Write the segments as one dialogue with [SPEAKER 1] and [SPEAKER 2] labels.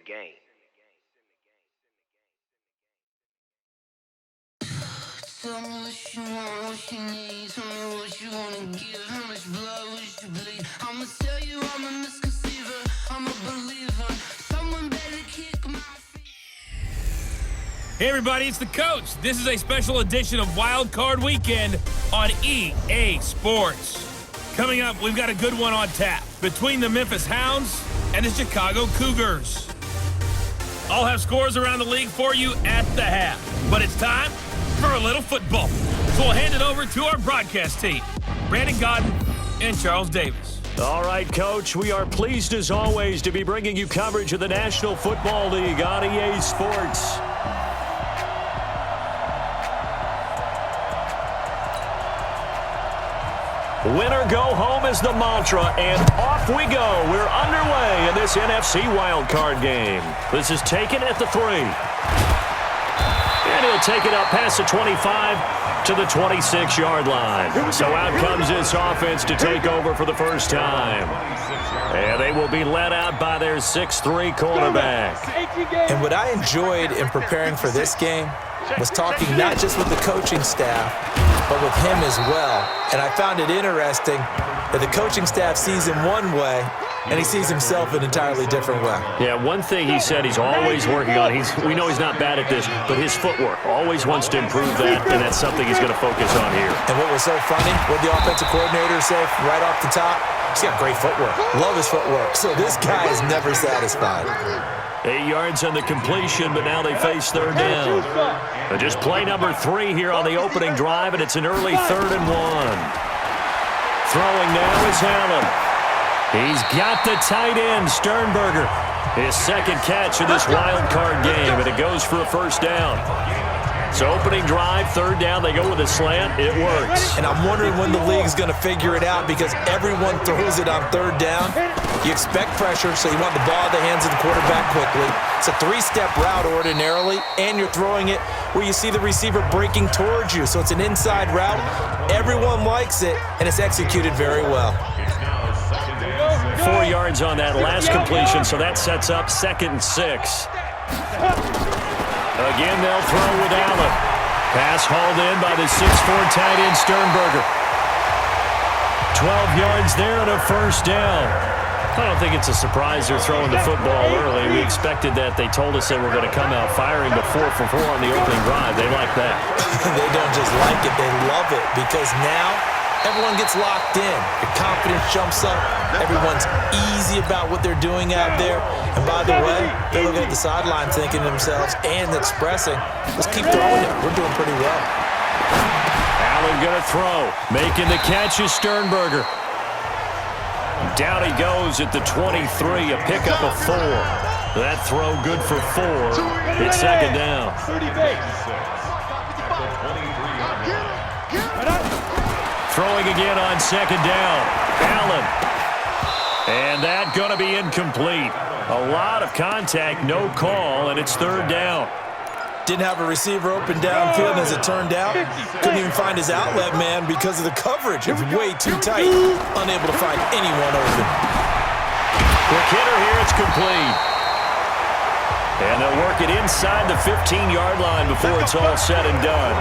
[SPEAKER 1] Tell me what you want, what you need. Tell me what you wanna give. How much blood would you bleed? I'ma tell you I'm a misconceiver. I'm a believer. Someone better kick my feet.
[SPEAKER 2] Hey everybody, it's the Coach. This is a special edition of Wild Card Weekend on EA Sports. Coming up, we've got a good one on tap between the Memphis Hounds and the Chicago Cougars. I'll have scores around the league for you at the half, but it's time for a little football. So we'll hand it over to our broadcast team, Brandon Godden and Charles Davis.
[SPEAKER 3] All right, Coach, we are pleased as always to be bringing you coverage of the National Football League on EA Sports. Winner go home is the mantra, and off we go. We're underway in this NFC wildcard game. This is taken at the 3. And he'll take it up past the 25 to the 26-yard line. So out comes this offense to take over for the first time. And they will be led out by their 6'3 quarterback.
[SPEAKER 4] And what I enjoyed in preparing for this game was talking not just with the coaching staff, but with him as well. And I found it interesting that the coaching staff sees him one way, and he sees himself an entirely different way.
[SPEAKER 3] Yeah, one thing he said he's always working on, we know he's not bad at this, but his footwork, always wants to improve that, and that's something he's going to focus on here.
[SPEAKER 4] And what was so funny, what the offensive coordinator said right off the top, he's got great footwork. Love his footwork. So this guy is never satisfied.
[SPEAKER 3] 8 yards on the completion, but now they face third down. Just play number 3 here on the opening drive, and it's an early 3rd and 1. Throwing now is Allen. He's got the tight end, Sternberger. His second catch of this wild card game, and it goes for a first down. So opening drive, third down, they go with a slant. It works.
[SPEAKER 4] And I'm wondering when the league's going to figure it out because everyone throws it on third down. You expect pressure, so you want the ball in the hands of the quarterback quickly. It's a 3-step route ordinarily, and you're throwing it where you see the receiver breaking towards you. So it's an inside route. Everyone likes it, and it's executed very well.
[SPEAKER 3] 4 yards on that last completion, so that sets up 2nd and 6. Again, they'll throw with Allen. Pass hauled in by the 6'4 tight end Sternberger. 12 yards there and a first down. I don't think it's a surprise they're throwing the football early. We expected that. They told us they were going to come out firing, but 4 for 4 on the opening drive. They like that.
[SPEAKER 4] They don't just like it, they love it, because now everyone gets locked in. Your confidence jumps up. Everyone's easy about what they're doing out there. And by the way, they're looking at the sideline thinking to themselves and expressing, let's keep throwing it. We're doing pretty well.
[SPEAKER 3] Allen going to throw. Making the catch is Sternberger. Down he goes at the 23, a pickup of 4. That throw good for 4. It's second down. Throwing again on second down. Allen. And that going to be incomplete. A lot of contact, no call, and it's third down.
[SPEAKER 4] Didn't have a receiver open downfield, and as it turned out, couldn't even find his outlet man because of the coverage. It was way too tight. Unable to find anyone open.
[SPEAKER 3] Quick hitter here, it's complete. And they'll work it inside the 15-yard line before it's all said and done.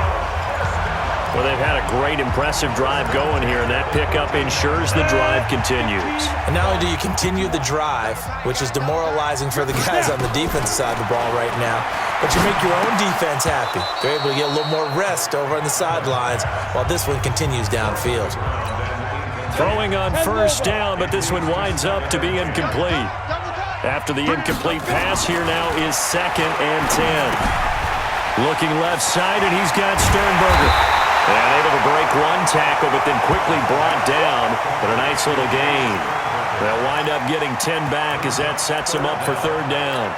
[SPEAKER 3] Well, they've had a great, impressive drive going here, and that pickup ensures the drive continues.
[SPEAKER 4] And not only do you continue the drive, which is demoralizing for the guys on the defensive side of the ball right now, but you make your own defense happy. They're able to get a little more rest over on the sidelines while this one continues downfield.
[SPEAKER 3] Throwing on first down, but this one winds up to be incomplete. After the incomplete pass, here now is 2nd and 10. Looking left side, and he's got Sternberger. And able to break one tackle, but then quickly brought down. But a nice little gain. They'll wind up getting 10 back as that sets them up for third down.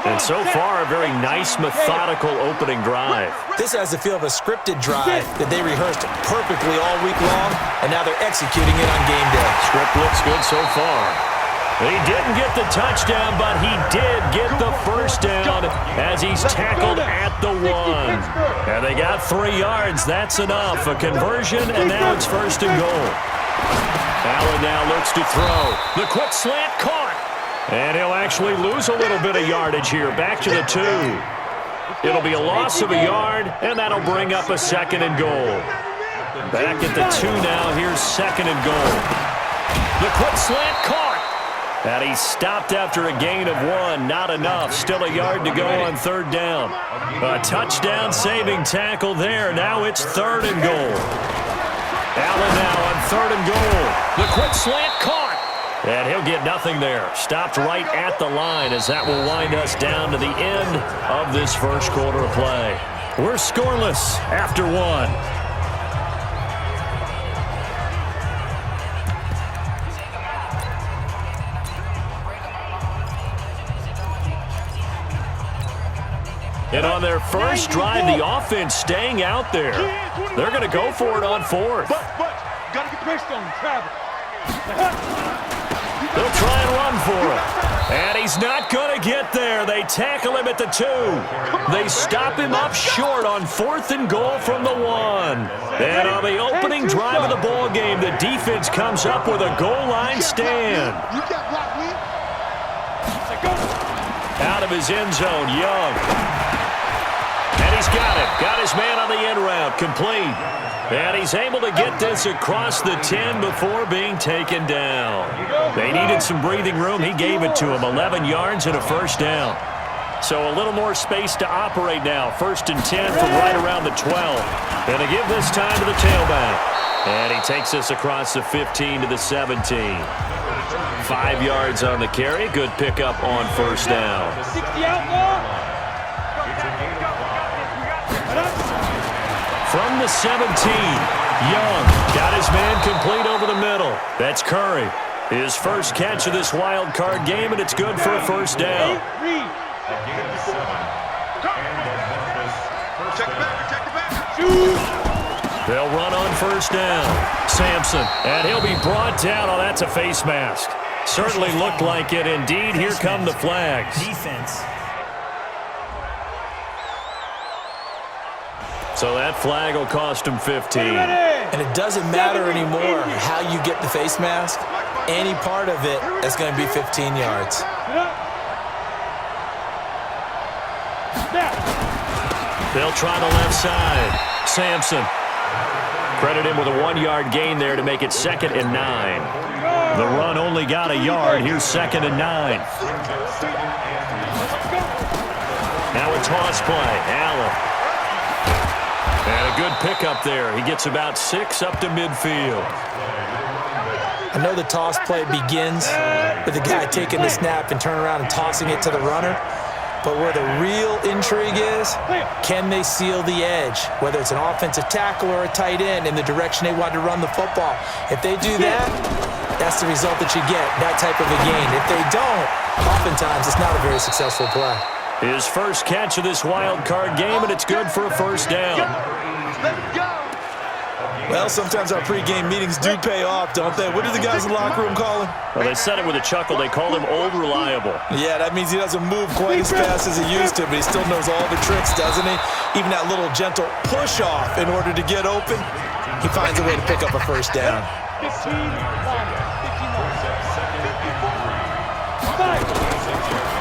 [SPEAKER 3] And so far, a very nice, methodical opening drive.
[SPEAKER 4] This has the feel of a scripted drive that they rehearsed perfectly all week long, and now they're executing it on game day.
[SPEAKER 3] Script looks good so far. He didn't get the touchdown, but he did get the first down as he's tackled at the 1. And they got 3 yards. That's enough. A conversion, and now it's 1st and goal. Allen now looks to throw. The quick slant caught. And he'll actually lose a little bit of yardage here. Back to the 2. It'll be a loss of a yard, and that'll bring up a 2nd and goal. Back at the 2 now. Here's 2nd and goal. The quick slant caught. And he stopped after a gain of 1. Not enough. Still a yard to go on 3rd down. A touchdown-saving tackle there. Now it's 3rd and goal. Allen now on 3rd and goal. The quick slant caught. And he'll get nothing there. Stopped right at the line as that will wind us down to the end of this first quarter of play. We're scoreless after 1. And on their first drive, the offense staying out there. They're going to go for it on 4th.
[SPEAKER 5] But, got to get pressed on him, travel.
[SPEAKER 3] They'll try and run for it. And he's not going to get there. They tackle him at the 2. They stop him up short on 4th and goal from the 1. And on the opening drive of the ball game, the defense comes up with a goal line stand. Out of his end zone, Young. And he's got it. Got his man on the end route, complete. And he's able to get this across the 10 before being taken down. They needed some breathing room. He gave it to him. 11 yards and a 1st down. So a little more space to operate now. 1st and 10 from right around the 12. And to give this time to the tailback. And he takes us across the 15 to the 17. 5 yards on the carry. Good pickup on 1st down.
[SPEAKER 5] 60 out,
[SPEAKER 3] From the 17, Young got his man complete over the middle. That's Curry. His first catch of this wild card game, and it's good for a 1st down. They'll run on 1st down. Sampson, and he'll be brought down. Oh, that's a face mask. Certainly looked like it. Indeed, here come the flags.
[SPEAKER 6] Defense.
[SPEAKER 3] So that flag will cost him 15.
[SPEAKER 4] And it doesn't matter anymore how you get the face mask. Any part of it is going to be 15 yards.
[SPEAKER 3] They'll try the left side. Sampson. Credit him with a 1-yard gain there to make it 2nd and 9. The run only got a yard. Here's 2nd and 9. Now a toss play. Allen. And a good pickup there. He gets about 6 up to midfield.
[SPEAKER 4] I know the toss play begins with the guy taking the snap and turning around and tossing it to the runner. But where the real intrigue is, can they seal the edge? Whether it's an offensive tackle or a tight end in the direction they want to run the football. If they do that, that's the result that you get, that type of a gain. If they don't, oftentimes it's not a very successful play.
[SPEAKER 3] His first catch of this wild card game, and it's good for a 1st down.
[SPEAKER 4] Well, sometimes our pregame meetings do pay off, don't they? What do the guys in the locker room call him?
[SPEAKER 3] Well, they said it with a chuckle. They called him Old Reliable.
[SPEAKER 4] Yeah, that means he doesn't move quite as fast as he used to, but he still knows all the tricks, doesn't he? Even that little gentle push-off in order to get open, he finds a way to pick up a 1st down.
[SPEAKER 5] 15.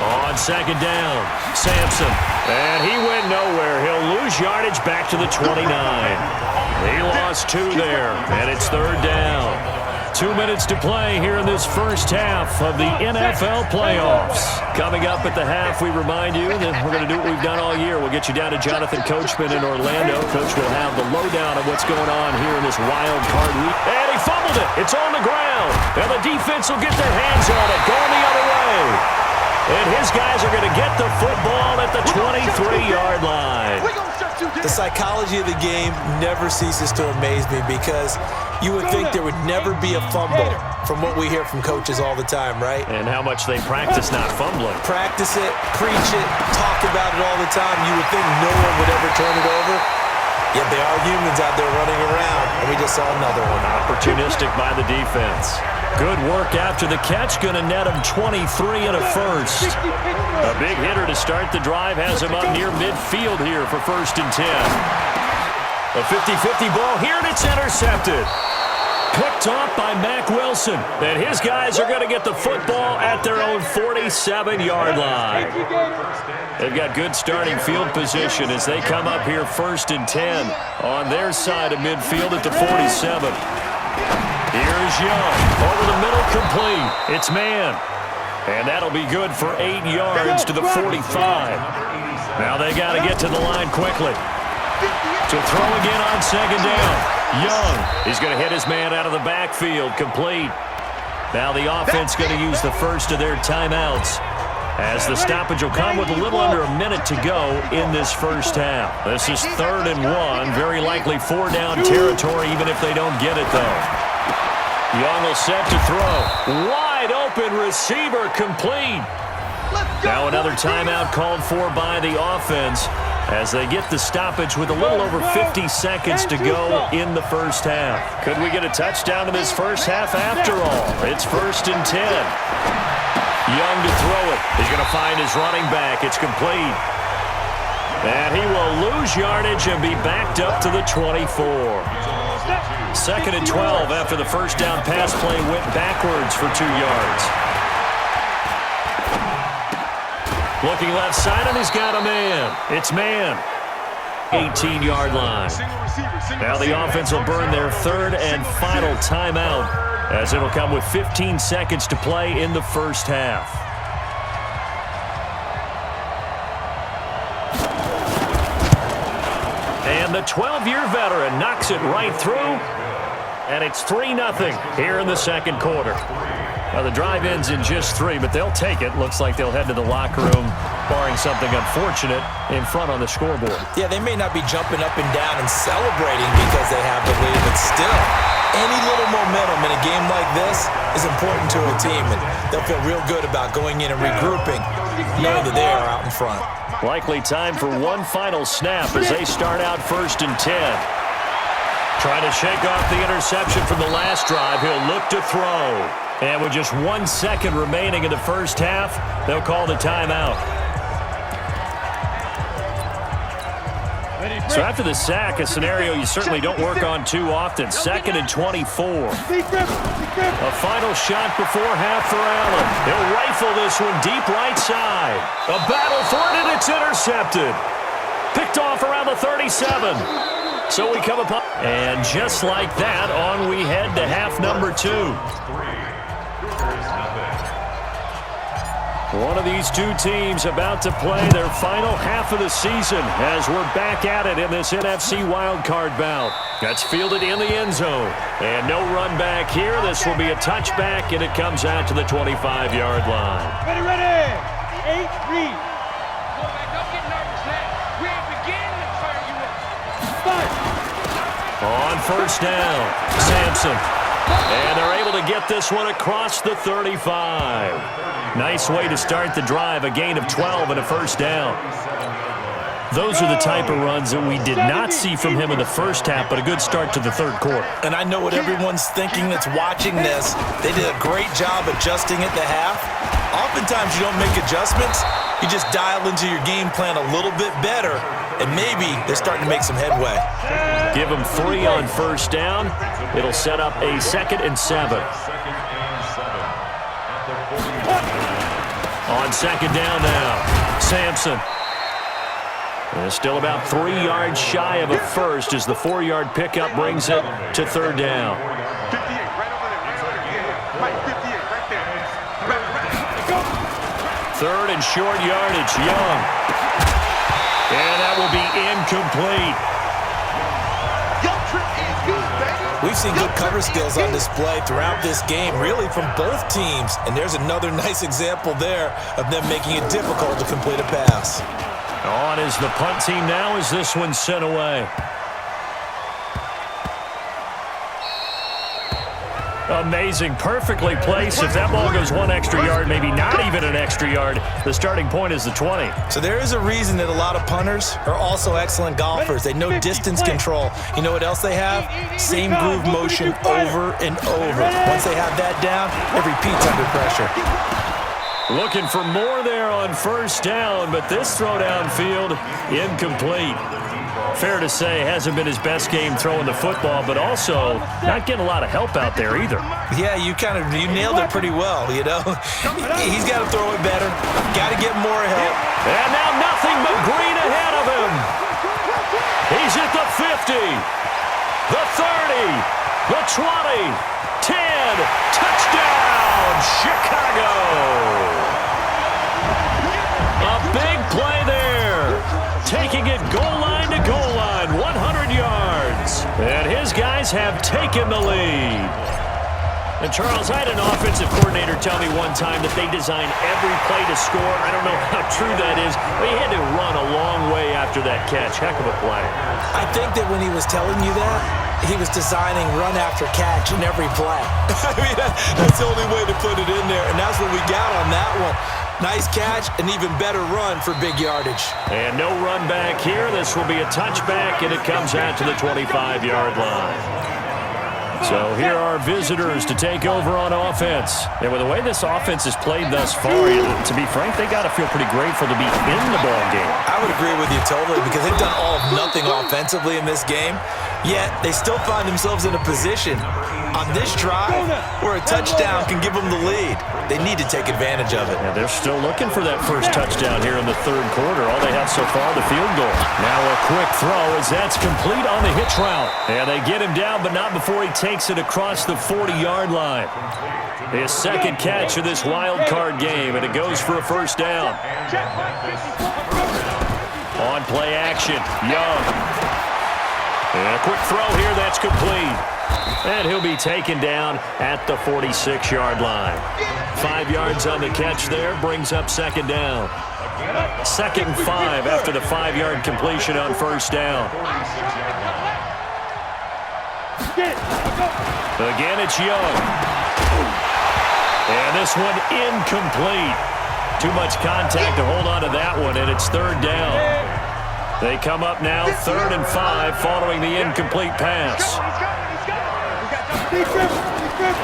[SPEAKER 3] On 2nd down, Sampson. And he went nowhere. He'll lose yardage back to the 29. He lost 2 there, and it's 3rd down. 2 minutes to play here in this first half of the NFL playoffs. Coming up at the half, we remind you that we're going to do what we've done all year. We'll get you down to Jonathan Coachman in Orlando. Coach will have the lowdown of what's going on here in this wild card week. And he fumbled it. It's on the ground. And the defense will get their hands on it, going the other way. And his guys are going to get the football at the 23-yard line.
[SPEAKER 4] The psychology of the game never ceases to amaze me because you would think there would never be a fumble from what we hear from coaches all the time, right?
[SPEAKER 3] And how much they practice not fumbling.
[SPEAKER 4] Practice it, preach it, talk about it all the time. You would think no one would ever turn it over. Yet they are humans out there running around, and we just saw another one.
[SPEAKER 3] Opportunistic by the defense. Good work after the catch. Going to net him 23 and a 1st. A big hitter to start the drive has him up near midfield here for 1st and 10. A 50-50 ball here, and it's intercepted. Picked picked off by Mack Wilson. And his guys are going to get the football at their own 47-yard line. They've got good starting field position as they come up here 1st and 10 on their side of midfield at the 47. Here's Young. Over the middle, complete. It's man. And that'll be good for 8 yards to the 45. Now they got to get to the line quickly. To throw again on 2nd down. Young is going to hit his man out of the backfield, complete. Now the offense going to use the first of their timeouts, as the stoppage will come with a little under a minute to go in this first half. This is 3rd and 1, very likely 4-down territory, even if they don't get it, though. Young will set to throw. Wide open receiver, complete. Now another timeout called for by the offense as they get the stoppage with a little over 50 seconds to go in the first half. Could we get a touchdown in this first half after all? It's 1st and 10. Young to throw it. He's going to find his running back. It's complete. And he will lose yardage and be backed up to the 24. 2nd and 12 after the first down pass play went backwards for 2 yards. Looking left side, and he's got a man. It's man. 18-yard line. Now the offense will burn their 3rd and final timeout, as it'll come with 15 seconds to play in the first half. And the 12-year veteran knocks it right through, and it's 3-0 here in the second quarter. Well, the drive ends in just 3, but they'll take it. Looks like they'll head to the locker room, barring something unfortunate, in front on the scoreboard.
[SPEAKER 4] Yeah, they may not be jumping up and down and celebrating because they have the lead, but still, any little momentum in a game like this is important to a team, and they'll feel real good about going in and regrouping, knowing that they are out in front.
[SPEAKER 3] Likely time for one final snap as they start out 1st and 10. Trying to shake off the interception from the last drive. He'll look to throw. And with just 1 second remaining in the first half, they'll call the timeout. So after the sack, a scenario you certainly don't work on too often. 2nd and 24. A final shot before half for Allen. He'll rifle this one deep right side. A battle for it, and it's intercepted. Picked off around the 37. So we come upon, and just like that, on we head to half number 2. One of these two teams about to play their final half of the season as we're back at it in this NFC wildcard bout. That's fielded in the end zone. And no run back here. This will be a touchback, and it comes out to the 25-yard line.
[SPEAKER 5] Ready. 8 read.
[SPEAKER 6] Don't get nervous, man. We ain't beginning to fire you up.
[SPEAKER 3] On 1st down, Sampson. And they're able to get this one across the 35. Nice way to start the drive, a gain of 12 and a 1st down. Those are the type of runs that we did not see from him in the first half, but a good start to the 3rd quarter.
[SPEAKER 4] And I know what everyone's thinking that's watching this. They did a great job adjusting at the half. Oftentimes you don't make adjustments. You just dial into your game plan a little bit better, and maybe they're starting to make some headway.
[SPEAKER 3] Give them 3 on 1st down. It'll set up a 2nd and 7. On 2nd down now, Sampson. And still about 3 yards shy of a first as the 4-yard pickup brings it to 3rd down.
[SPEAKER 5] 58, right over there. Right 58, right there.
[SPEAKER 3] 3rd and short yardage, Young. And that will be incomplete.
[SPEAKER 4] We've seen good cover skills on display throughout this game, really from both teams. And there's another nice example there of them making it difficult to complete a pass.
[SPEAKER 3] On is the punt team now as this one's sent away. Amazing, perfectly placed. If that ball goes 1 extra yard, maybe not even an extra yard, the starting point is the 20.
[SPEAKER 4] So there is a reason that a lot of punters are also excellent golfers. They know distance control. You know what else they have? Same groove motion over and over. Once they have that down, it repeats under pressure.
[SPEAKER 3] Looking for more there on 1st down, but this throw downfield incomplete. Fair to say, hasn't been his best game throwing the football, but also not getting a lot of help out there either.
[SPEAKER 4] Yeah, you nailed it pretty well, you know. He's got to throw it better. Got to get more help.
[SPEAKER 3] And now nothing but green ahead of him. He's at the 50, the 30, the 20, 10. Touchdown, Chicago. A big play there. Taking it goal line to goal line, 100 yards. And his guys have taken the lead. And, Charles, I had an offensive coordinator tell me one time that they design every play to score. I don't know how true that is, but he had to run a long way after that catch. Heck of a play.
[SPEAKER 4] I think that when he was telling you that, he was designing run after catch in every play. I mean, that's the only way to put it in there, and that's what we got on that one. Nice catch, an even better run for big yardage.
[SPEAKER 3] And no run back here. This will be a touchback, and it comes out to the 25-yard line. So here are visitors to take over on offense. And with the way this offense has played thus far, to be frank, they got to feel pretty grateful to be in the ball game.
[SPEAKER 4] I would agree with you totally because they've done all of nothing offensively in this game, yet they still find themselves in a position on this drive where a touchdown can give them the lead. They need to take advantage of it.
[SPEAKER 3] Yeah, they're still looking for that first touchdown here in the third quarter. All they have so far, the field goal. Now a quick throw as that's complete on the hitch route. And they get him down, but not before he takes it across the 40-yard line. His second catch of this wild card game, and it goes for a first down. On play action, Young. And a quick throw here, that's complete. And he'll be taken down at the 46-yard line. 5 yards on the catch there, brings up second down. 2nd and 5 after the 5-yard completion on first down. Again, it's Young. And this one incomplete. Too much contact to hold on to that one, and it's third down. They come up now 3rd and 5 following the incomplete pass.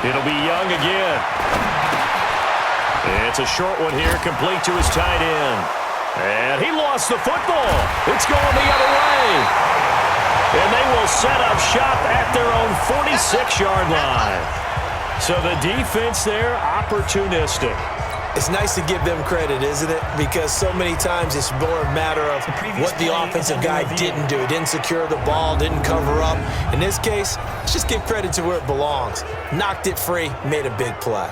[SPEAKER 3] It'll be Young again. It's a short one here, complete to his tight end. And he lost the football. It's going the other way. And they will set up shop at their own 46-yard line. So the defense there, opportunistic.
[SPEAKER 4] It's nice to give them credit, isn't it? Because so many times it's more a matter of what the offensive guy didn't do. Didn't secure the ball, didn't cover up. In this case, let's just give credit to where it belongs. Knocked it free, made a big play.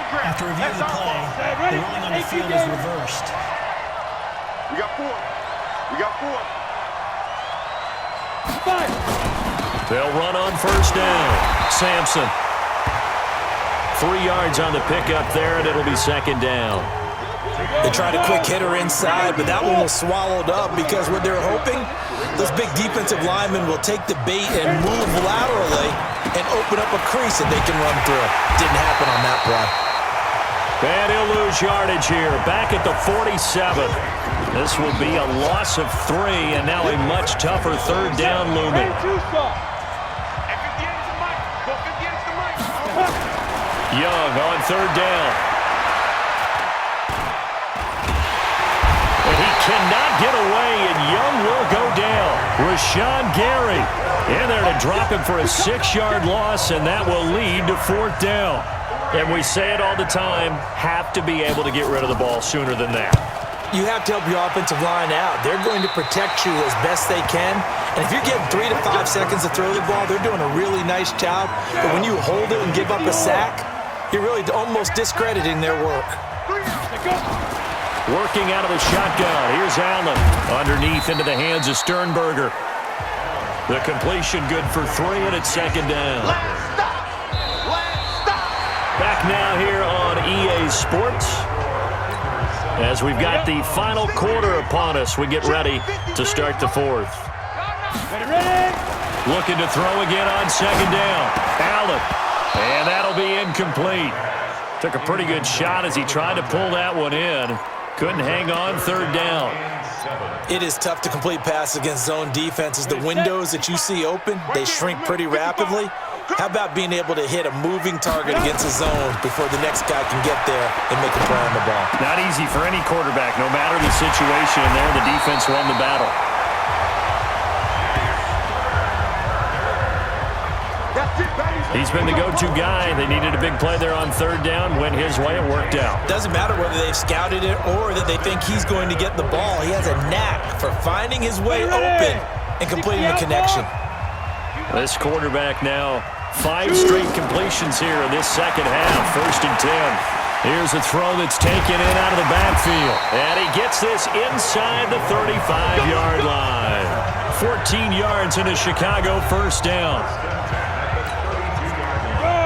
[SPEAKER 7] After reviewing the play, the ruling on the field is reversed.
[SPEAKER 5] We got 4. We got 4.
[SPEAKER 3] They'll run on first down. Sampson. 3 yards on the pickup there, and it'll be second down.
[SPEAKER 4] They tried a quick hitter inside, but that one was swallowed up because what they're hoping, those big defensive linemen will take the bait and move laterally and open up a crease that they can run through. Didn't happen on that play.
[SPEAKER 3] And he'll lose yardage here, back at the 47. This will be a loss of 3, and now a much tougher third down looming. Young on third down. And he cannot get away, and Young will go down. Rashawn Gary in there to drop him for a 6-yard loss, and that will lead to 4th down. And we say it all the time, have to be able to get rid of the ball sooner than that.
[SPEAKER 4] You have to help your offensive line out. They're going to protect you as best they can. And if you're getting 3 to 5 seconds to throw the ball, they're doing a really nice job. But when you hold it and give up a sack, you're really almost discrediting their work.
[SPEAKER 3] Working out of the shotgun. Here's Allen. Underneath into the hands of Sternberger. The completion good for 3, and it's second down. Back now here on EA Sports. As we've got the final quarter upon us, we get ready to start the 4th. Looking to throw again on second down. Allen. And that'll be incomplete. Took a pretty good shot as he tried to pull that one in. Couldn't hang on third down.
[SPEAKER 4] It is tough to complete passes against zone defenses. The windows that you see open, they shrink pretty rapidly. How about being able to hit a moving target against a zone before the next guy can get there and make a play on the ball?
[SPEAKER 3] Not easy for any quarterback, no matter the situation. And there, the defense won the battle. He's been the go-to guy. They needed a big play there on third down. Went his way. It worked out.
[SPEAKER 4] Doesn't matter whether they've scouted it or that they think he's going to get the ball. He has a knack for finding his way open and completing the connection.
[SPEAKER 3] This quarterback now, 5 straight completions here in this second half. 1st and 10. Here's a throw that's taken in out of the backfield. And he gets this inside the 35-yard line. 14 yards into Chicago, 1st down.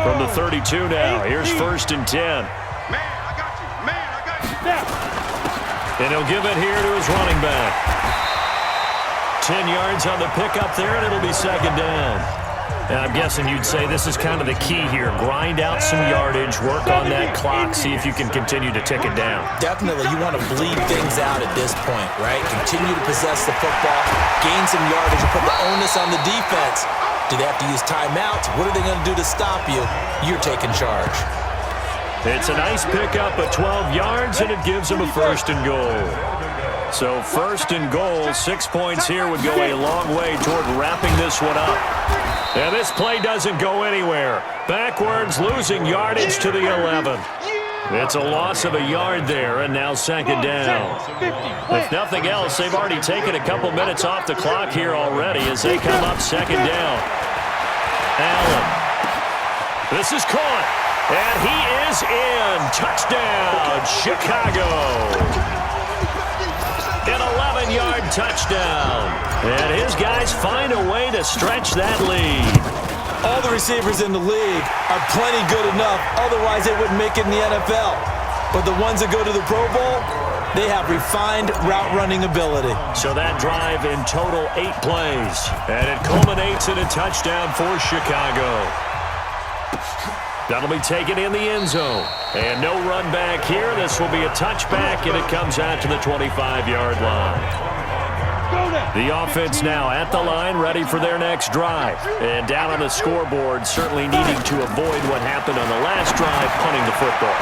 [SPEAKER 3] From the 32 now, here's 1st and 10.
[SPEAKER 5] Man, I got you. Man, I got you.
[SPEAKER 3] And he'll give it here to his running back. 10 yards on the pickup there, and it'll be 2nd down. And I'm guessing you'd say this is kind of the key here. Grind out some yardage, work on that clock, see if you can continue to tick it down.
[SPEAKER 4] Definitely, you want to bleed things out at this point, right? Continue to possess the football, gain some yardage, and put the onus on the defense. Do they have to use timeouts? What are they going to do to stop you? You're taking charge.
[SPEAKER 3] It's a nice pickup of 12 yards, and it gives them a 1st and goal. So 1st and goal, 6 points here would go a long way toward wrapping this one up. And this play doesn't go anywhere. Backwards, losing yardage to the 11. It's a loss of a yard there, and now 2nd down. If nothing else, they've already taken a couple minutes off the clock here already as they come up 2nd down. Allen. This is caught, and he is in. Touchdown, Chicago. An 11-yard touchdown. And his guys find a way to stretch that lead.
[SPEAKER 4] All the receivers in the league are plenty good enough, otherwise they wouldn't make it in the NFL. But the ones that go to the Pro Bowl, they have refined route running ability.
[SPEAKER 3] So that drive in total 8 plays, and it culminates in a touchdown for Chicago. That'll be taken in the end zone. And no run back here. This will be a touchback, and it comes out to the 25-yard line. The offense now at the line, ready for their next drive. And down on the scoreboard, certainly needing to avoid what happened on the last drive, punting the football.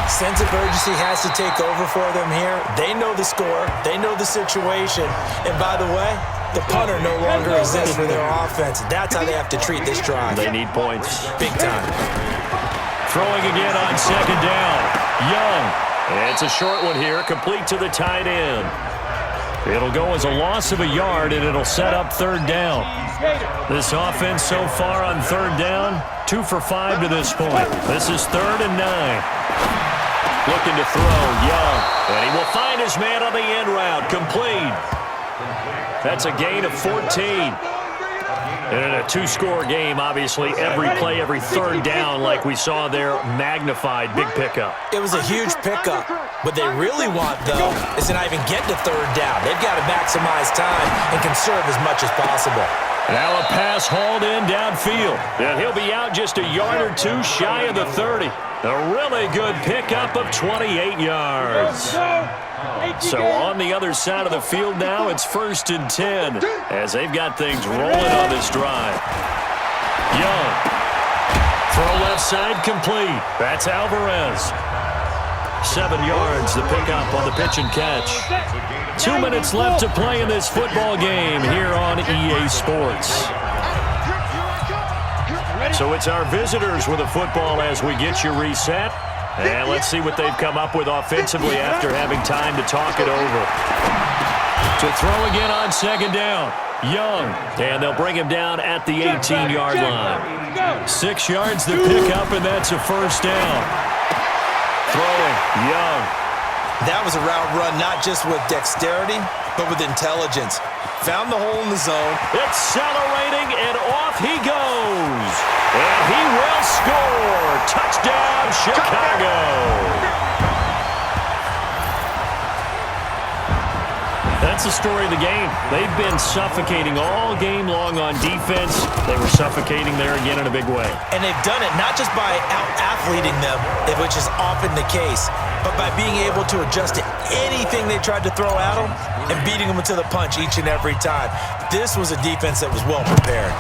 [SPEAKER 4] Sense of urgency has to take over for them here. They know the score. They know the situation. And by the way, the punter no longer exists for their offense. That's how they have to treat this drive.
[SPEAKER 3] They need points.
[SPEAKER 4] Big time.
[SPEAKER 3] Throwing again on 2nd down. Young. And it's a short one here, complete to the tight end. It'll go as a loss of a yard, and it'll set up 3rd down. This offense so far on 3rd down, 2 for 5 to this point. This is 3rd and 9. Looking to throw, Young. And he will find his man on the end route, complete. That's a gain of 14. And in a 2-score game, obviously, every play, every 3rd down, like we saw there, magnified, big pickup.
[SPEAKER 4] It was a huge pickup. What they really want, though, is to not even get to 3rd down. They've got to maximize time and conserve as much as possible.
[SPEAKER 3] Now a pass hauled in downfield. And he'll be out just a yard or 2 shy of the 30. A really good pickup of 28 yards. So on the other side of the field now, it's 1st and 10 as they've got things rolling on this drive. Young. Throw left side complete. That's Alvarez. 7 yards, the pickup on the pitch and catch. 2 minutes left to play in this football game here on EA Sports. So it's our visitors with a football as we get you reset. And let's see what they've come up with offensively after having time to talk it over. To throw again on 2nd down. Young. And they'll bring him down at the 18-yard line. 6 yards to pick up, and that's a 1st down. Throwing, Young.
[SPEAKER 4] That was a route run not just with dexterity, but with intelligence. Found the hole in the zone.
[SPEAKER 3] Accelerating, and off he goes. And he will score. Touchdown, Chicago. That's the story of the game. They've been suffocating all game long on defense. They were suffocating there again in a big way.
[SPEAKER 4] And they've done it not just by out-athleting them, which is often the case, but by being able to adjust to anything they tried to throw at them and beating them to the punch each and every time. This was a defense that was well prepared.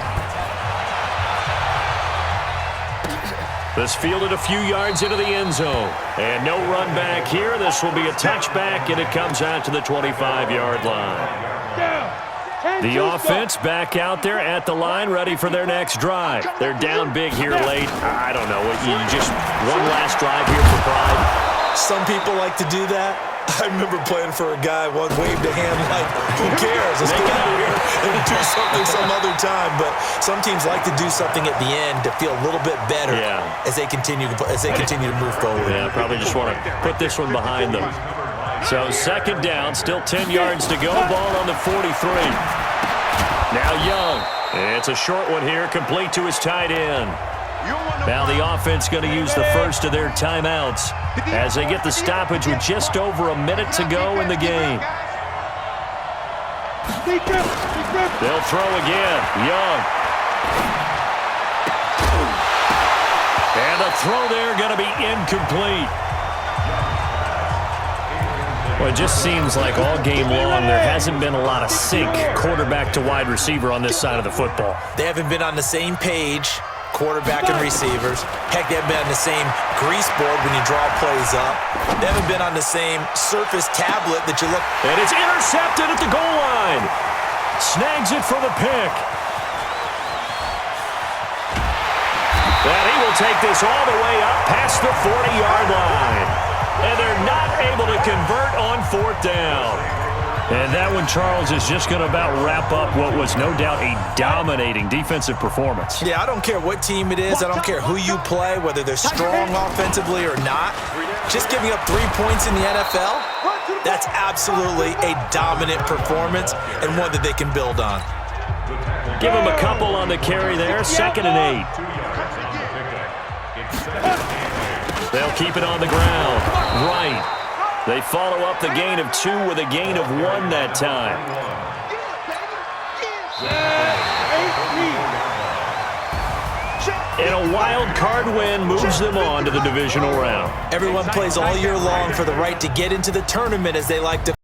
[SPEAKER 3] This fielded a few yards into the end zone. And no run back here. This will be a touchback, and it comes out to the 25-yard line. The offense back out there at the line, ready for their next drive. They're down big here late. I don't know. You just one last drive here for pride.
[SPEAKER 4] Some people like to do that. I remember playing for a guy, one waved a hand like, who cares? Let's get out here and do something some other time. But some teams like to do something at the end to feel a little bit better as they continue to move forward.
[SPEAKER 3] Yeah, probably just want to put this one behind them. So second down, still 10 yards to go. Ball on the 43. Now Young. It's a short one here, complete to his tight end. Now the offense going to use the first of their timeouts as they get the stoppage with just over a minute to go in the game. They'll throw again. Young. And the throw there going to be incomplete. Well, it just seems like all game long there hasn't been a lot of sync quarterback to wide receiver on this side of the football.
[SPEAKER 4] They haven't been on the same page, quarterback and receivers. Heck, they haven't been on the same grease board when you draw plays up. They haven't been on the same Surface tablet that you look.
[SPEAKER 3] And it's intercepted at the goal line. Snags it for the pick. And he will take this all the way up past the 40-yard line. And they're not able to convert on fourth down. And that one, Charles, is just going to about wrap up what was no doubt a dominating defensive performance.
[SPEAKER 4] Yeah, I don't care what team it is. I don't care who you play, whether they're strong offensively or not. Just giving up 3 points in the NFL, that's absolutely a dominant performance and one that they can build on.
[SPEAKER 3] Give them a couple on the carry there, 2nd and 8. They'll keep it on the ground. Right. They follow up the gain of 2 with a gain of 1 that time. And a wild card win moves them on to the divisional round.
[SPEAKER 4] Everyone plays all year long for the right to get into the tournament, as they like to